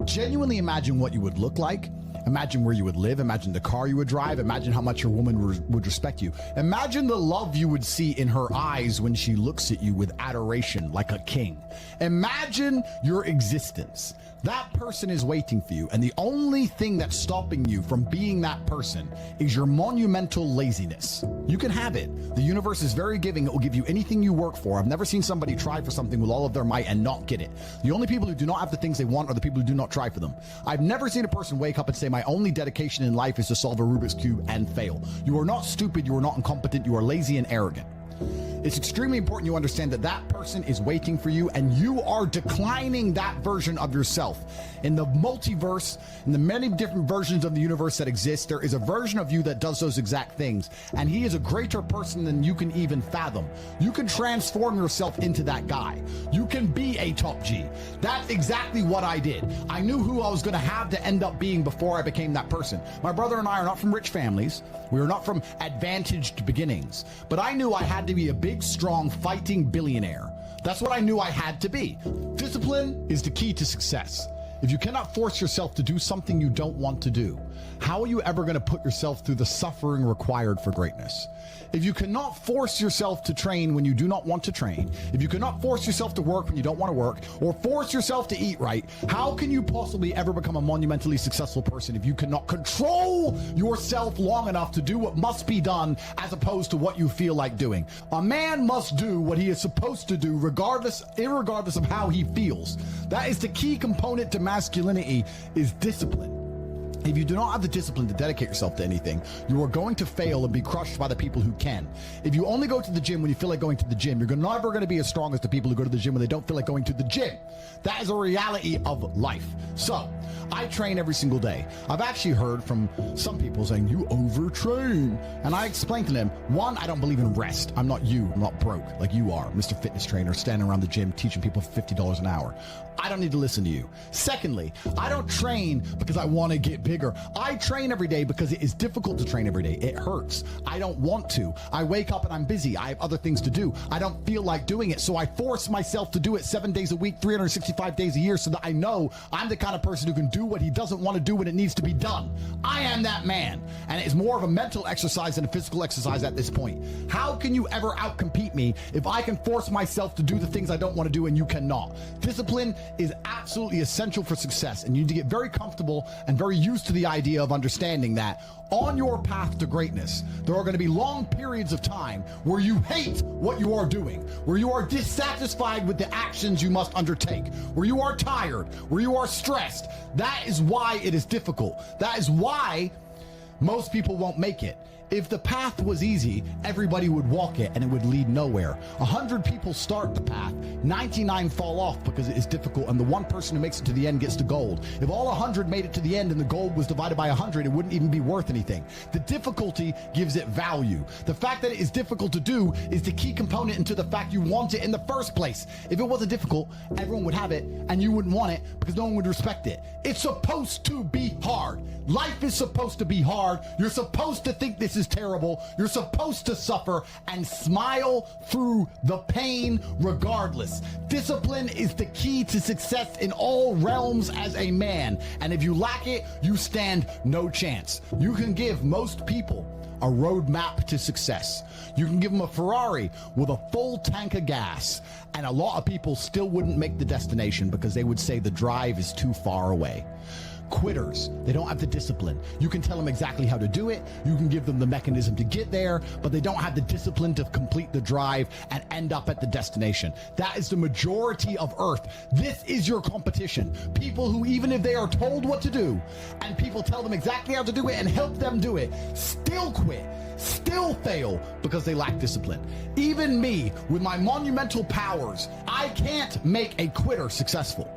Genuinely imagine what you would look like. Imagine where you would live. Imagine the car you would drive. Imagine how much your woman would respect you. Imagine the love you would see in her eyes when she looks at you with adoration like a king. Imagine your existence. That person is waiting for you, and the only thing that's stopping you from being that person is your monumental laziness. You can have it. The universe is very giving. It will give you anything you work for. I've never seen somebody try for something with all of their might and not get it. The only people who do not have the things they want are the people who do not try for them. I've never seen a person wake up and say, my only dedication in life is to solve a Rubik's Cube and fail. You are not stupid. You are not incompetent. You are lazy and arrogant. It's extremely important you understand that that person is waiting for you, and you are declining that version of yourself. In the multiverse, in the many different versions of the universe that exist, there is a version of you that does those exact things, and he is a greater person than you can even fathom. You can transform yourself into that guy. You can be a top G. That's exactly what I did. I knew who I was going to have to end up being before I became that person. My brother and I are not from rich families. We are not from advantaged beginnings, but I knew I had to be a big, strong, fighting billionaire. That's what I knew I had to be. Discipline is the key to success. If you cannot force yourself to do something you don't want to do, how are you ever going to put yourself through the suffering required for greatness? If you cannot force yourself to train when you do not want to train, if you cannot force yourself to work when you don't want to work, or force yourself to eat right, how can you possibly ever become a monumentally successful person if you cannot control yourself long enough to do what must be done as opposed to what you feel like doing? A man must do what he is supposed to do irregardless of how he feels. That is the key component to masculinity, is discipline. If you do not have the discipline to dedicate yourself to anything, you are going to fail and be crushed by the people who can. If you only go to the gym when you feel like going to the gym, you're never going to be as strong as the people who go to the gym when they don't feel like going to the gym. That is a reality of life. So, I train every single day. I've actually heard from some people saying, you overtrain. And I explained to them, one, I don't believe in rest. I'm not you. I'm not broke like you are, Mr. Fitness Trainer, standing around the gym teaching people for $50 an hour. I don't need to listen to you. Secondly, I don't train because I want to get bigger. I train every day because it is difficult to train every day. It hurts. I don't want to. I wake up and I'm busy. I have other things to do. I don't feel like doing it, so I force myself to do it 7 days a week, 365 days a year, so that I know I'm the kind of person who can do what he doesn't want to do when it needs to be done. I am that man, and it is more of a mental exercise than a physical exercise at this point. How can you ever outcompete me if I can force myself to do the things I don't want to do and you cannot? Discipline is absolutely essential for success, and you need to get very comfortable and very used to the idea of understanding that on your path to greatness, there are going to be long periods of time where you hate what you are doing, where you are dissatisfied with the actions you must undertake, where you are tired, where you are stressed. That is why it is difficult. That is why most people won't make it. If the path was easy, everybody would walk it and it would lead nowhere. 100 people start the path, 99 fall off because it is difficult, and the one person who makes it to the end gets the gold. If all 100 made it to the end and the gold was divided by 100, it wouldn't even be worth anything. The difficulty gives it value. The fact that it is difficult to do is the key component into the fact you want it in the first place. If it wasn't difficult, everyone would have it and you wouldn't want it because no one would respect it. It's supposed to be hard. Life is supposed to be hard. You're supposed to think this is terrible. You're supposed to suffer and smile through the pain regardless. Discipline is the key to success in all realms as a man. And if you lack it, you stand no chance. You can give most people a roadmap to success. You can give them a Ferrari with a full tank of gas, and a lot of people still wouldn't make the destination because they would say the drive is too far away. Quitters, they don't have the discipline. You can tell them exactly how to do it. You can give them the mechanism to get there, but they don't have the discipline to complete the drive and end up at the destination. That is the majority of Earth. This is your competition. People who, even if they are told what to do and people tell them exactly how to do it and help them do it, still quit, still fail because they lack discipline. Even me, with my monumental powers, I can't make a quitter successful.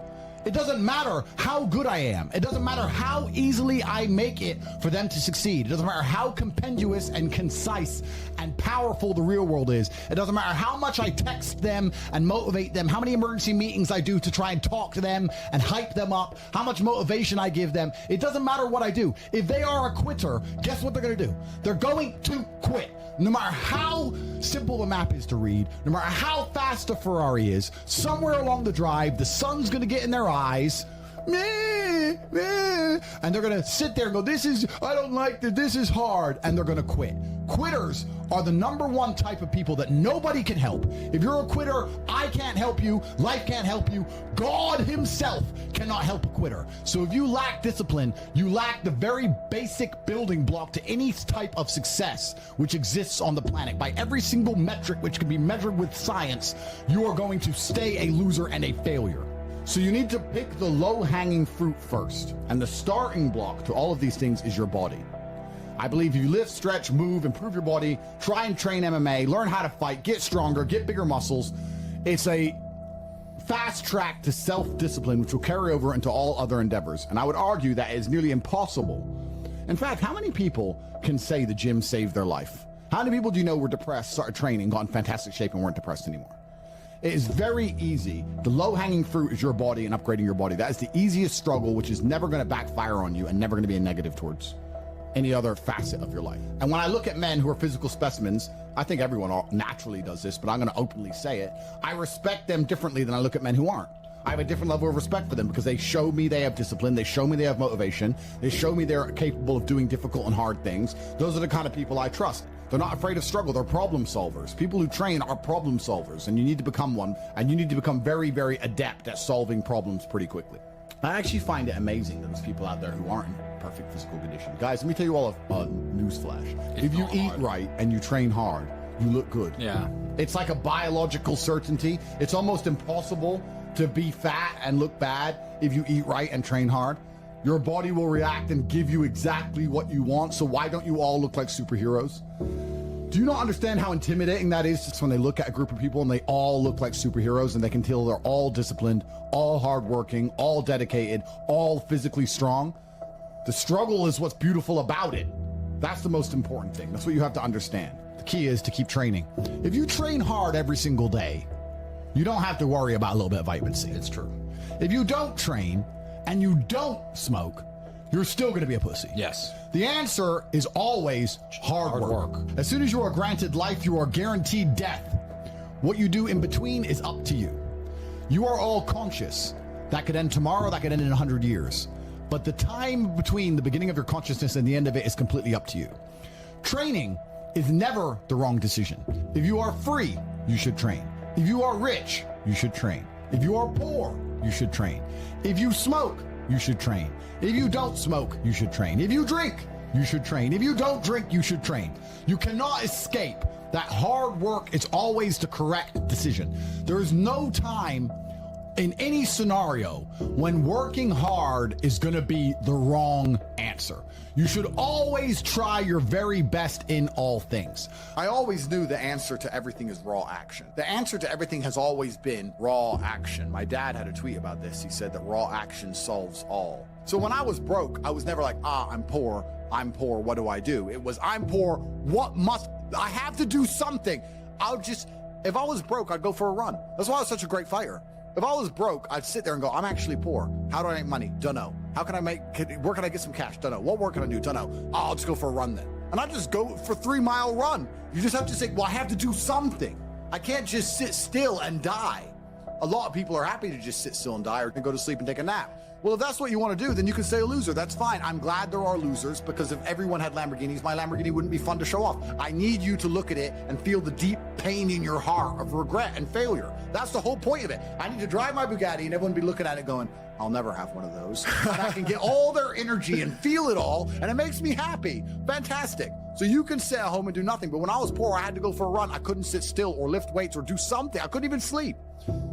It doesn't matter how good I am. It doesn't matter how easily I make it for them to succeed. It doesn't matter how compendious and concise and powerful the real world is. It doesn't matter how much I text them and motivate them, how many emergency meetings I do to try and talk to them and hype them up, how much motivation I give them. It doesn't matter what I do. If they are a quitter, guess what they're going to do? They're going to quit. No matter how simple the map is to read, no matter how fast the Ferrari is, somewhere along the drive, the sun's going to get in their eyes. and they're going to sit there and go, I don't like this is hard, and they're going to quit. Quitters are the #1 type of people that nobody can help. If you're a quitter, I can't help you, life can't help you, God himself cannot help a quitter. So if you lack discipline, you lack the very basic building block to any type of success which exists on the planet. By every single metric which can be measured with science, you are going to stay a loser and a failure. So you need to pick the low-hanging fruit first. And the starting block to all of these things is your body. I believe you lift, stretch, move, improve your body, try and train MMA, learn how to fight, get stronger, get bigger muscles. It's a fast track to self-discipline, which will carry over into all other endeavors. And I would argue that it is nearly impossible. In fact, how many people can say the gym saved their life? How many people do you know were depressed, started training, got in fantastic shape, and weren't depressed anymore? It is very easy. The low-hanging fruit is your body and upgrading your body. That is the easiest struggle, which is never going to backfire on you and never going to be a negative towards any other facet of your life. And when I look at men who are physical specimens, I think everyone naturally does this, but I'm going to openly say it. I respect them differently than I look at men who aren't. I have a different level of respect for them because they show me they have discipline. They show me they have motivation. They show me they're capable of doing difficult and hard things. Those are the kind of people I trust. They're not afraid of struggle. They're problem solvers. People who train are problem solvers, and you need to become one, and you need to become very, very adept at solving problems pretty quickly. I actually find it amazing that there's people out there who aren't in perfect physical condition. Guys, let me tell you all a newsflash. If you eat right and you train hard, you look good. Yeah. It's like a biological certainty. It's almost impossible to be fat and look bad if you eat right and train hard. Your body will react and give you exactly what you want. So why don't you all look like superheroes? Do you not understand how intimidating that is just when they look at a group of people and they all look like superheroes and they can tell they're all disciplined, all hardworking, all dedicated, all physically strong? The struggle is what's beautiful about it. That's the most important thing. That's what you have to understand. The key is to keep training. If you train hard every single day, you don't have to worry about a little bit of vitamin C. It's true. If you don't train and you don't smoke, you're still going to be a pussy. Yes. The answer is always hard work. As soon as you are granted life, you are guaranteed death. What you do in between is up to you. You are all conscious. That could end tomorrow, that could end in 100 years. But the time between the beginning of your consciousness and the end of it is completely up to you. Training is never the wrong decision. If you are free, you should train. If you are rich, you should train. If you are poor, you should train. If you smoke, you should train. If you don't smoke, you should train. If you drink, you should train. If you don't drink, you should train. You cannot escape that hard work is always the correct decision. There is no time in any scenario when working hard is going to be the wrong answer. You should always try your very best in all things. I always knew the answer to everything is raw action. The answer to everything has always been raw action. My dad had a tweet about this. He said that raw action solves all. So when I was broke, I was never like, I'm poor, what do I do? It was, I'm poor, I have to do something. If I was broke, I'd go for a run. That's why I was such a great fighter. If I was broke, I'd sit there and go, I'm actually poor. How do I make money? Dunno. Where can I get some cash? Dunno. What work can I do? Dunno. I'll just go for a run then. And I just go for a 3-mile run. You just have to say, well, I have to do something. I can't just sit still and die. A lot of people are happy to just sit still and die or go to sleep and take a nap. Well, if that's what you want to do, then you can stay a loser. That's fine. I'm glad there are losers because if everyone had Lamborghinis, my Lamborghini wouldn't be fun to show off. I need you to look at it and feel the deep pain in your heart of regret and failure. That's the whole point of it. I need to drive my Bugatti and everyone be looking at it going, I'll never have one of those. And I can get all their energy and feel it all, and it makes me happy. Fantastic. So you can sit at home and do nothing. But when I was poor, I had to go for a run. I couldn't sit still or lift weights or do something. I couldn't even sleep.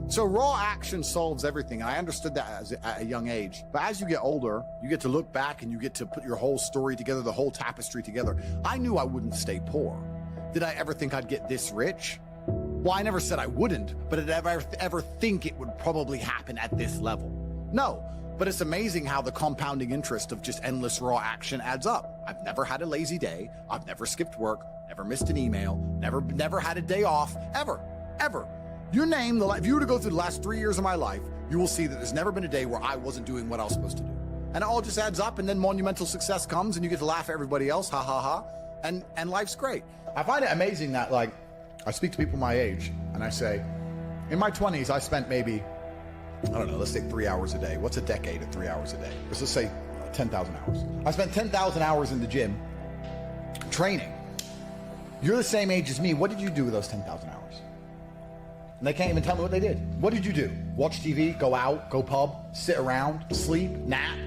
So raw action solves everything. And I understood that at a young age. But as you get older, you get to look back and you get to put your whole story together, the whole tapestry together. I knew I wouldn't stay poor. Did I ever think I'd get this rich? Well, I never said I wouldn't, but did I ever think it would probably happen at this level? No. But it's amazing how the compounding interest of just endless raw action adds up. I've never had a lazy day. I've never skipped work, never missed an email, never had a day off, ever. You name if you were to go through the last 3 years of my life, you will see that there's never been a day where I wasn't doing what I was supposed to do. And it all just adds up, and then monumental success comes, and you get to laugh at everybody else, ha ha ha, and life's great. I find it amazing that, I speak to people my age, and I say, in my 20s, I spent maybe, I don't know, let's say 3 hours a day. What's a decade of 3 hours a day? Let's just say 10,000 hours. I spent 10,000 hours in the gym training. You're the same age as me. What did you do with those 10,000 hours? And they can't even tell me what they did. What did you do? Watch TV, go out, go pub, sit around, sleep, nap,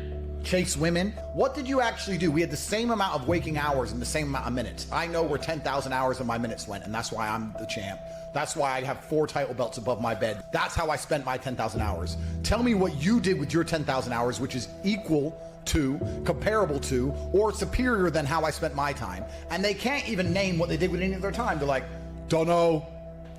chase women? What did you actually do? We had the same amount of waking hours and the same amount of minutes. I know where 10,000 hours of my minutes went, and that's why I'm the champ. That's why I have 4 title belts above my bed. That's how I spent my 10,000 hours. Tell me what you did with your 10,000 hours, which is equal to, comparable to, or superior than how I spent my time. And they can't even name what they did with any of their time. They're like, don't know.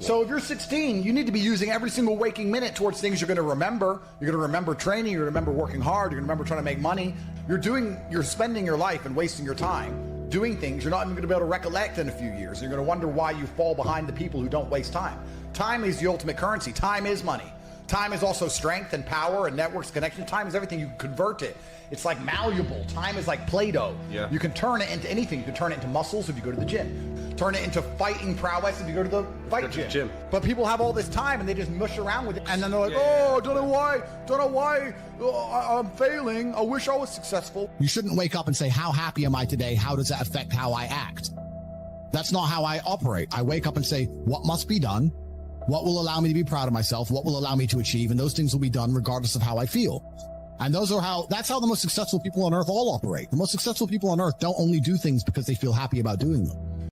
So if you're 16, you need to be using every single waking minute towards things you're going to remember. You're going to remember training. You're going to remember working hard. You're going to remember trying to make money. You're spending your life and wasting your time doing things you're not even going to be able to recollect in a few years. You're going to wonder why you fall behind the people who don't waste time. Time is the ultimate currency. Time is money. Time is also strength and power and networks, connection. Time is everything. You can convert it. It's like malleable. Time is like Play-Doh. Yeah. You can turn it into anything. You can turn it into muscles if you go to the gym. Turn it into fighting prowess if you go to the fight gym. But people have all this time and they just mush around with it. And then they're like, don't know why I'm failing. I wish I was successful. You shouldn't wake up and say, how happy am I today? How does that affect how I act? That's not how I operate. I wake up and say, what must be done? What will allow me to be proud of myself? What will allow me to achieve? And those things will be done regardless of how I feel. And that's how the most successful people on earth all operate. The most successful people on earth don't only do things because they feel happy about doing them.